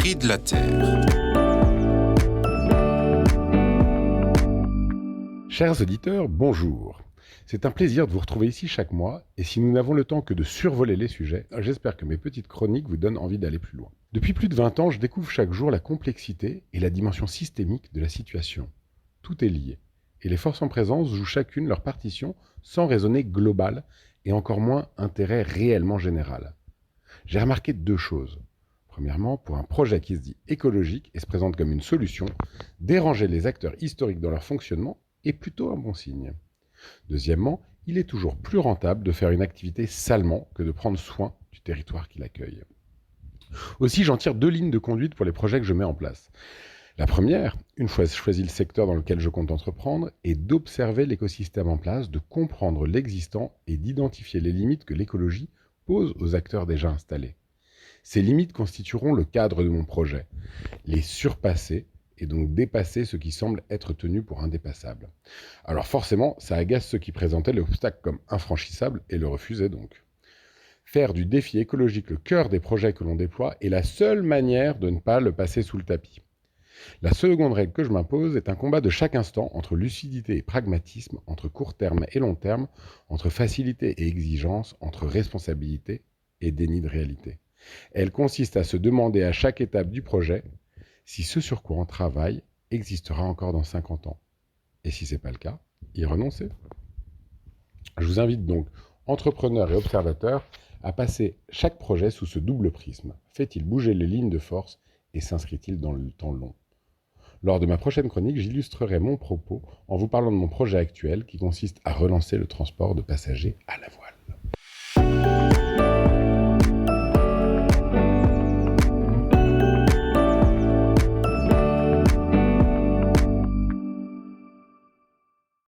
prix de la Terre. Chers auditeurs, bonjour. C'est un plaisir de vous retrouver ici chaque mois, et si nous n'avons le temps que de survoler les sujets, j'espère que mes petites chroniques vous donnent envie d'aller plus loin. Depuis plus de 20 ans, je découvre chaque jour la complexité et la dimension systémique de la situation. Tout est lié, et les forces en présence jouent chacune leur partition sans raisonner global, et encore moins intérêt réellement général. J'ai remarqué deux choses. Premièrement, pour un projet qui se dit écologique et se présente comme une solution, déranger les acteurs historiques dans leur fonctionnement est plutôt un bon signe. Deuxièmement, il est toujours plus rentable de faire une activité salement que de prendre soin du territoire qui l'accueille. Aussi, j'en tire deux lignes de conduite pour les projets que je mets en place. La première, une fois choisi le secteur dans lequel je compte entreprendre, est d'observer l'écosystème en place, de comprendre l'existant et d'identifier les limites que l'écologie pose aux acteurs déjà installés. Ces limites constitueront le cadre de mon projet. Les surpasser et donc dépasser ce qui semble être tenu pour indépassable. Alors forcément, ça agace ceux qui présentaient l'obstacle comme infranchissable et le refusaient donc. Faire du défi écologique le cœur des projets que l'on déploie est la seule manière de ne pas le passer sous le tapis. La seconde règle que je m'impose est un combat de chaque instant entre lucidité et pragmatisme, entre court terme et long terme, entre facilité et exigence, entre responsabilité et déni de réalité. Elle consiste à se demander à chaque étape du projet si ce sur quoi on travaille existera encore dans 50 ans. Et si ce n'est pas le cas, y renoncer. Je vous invite donc, entrepreneurs et observateurs, à passer chaque projet sous ce double prisme. Fait-il bouger les lignes de force et s'inscrit-il dans le temps long ? Lors de ma prochaine chronique, j'illustrerai mon propos en vous parlant de mon projet actuel qui consiste à relancer le transport de passagers à la voile.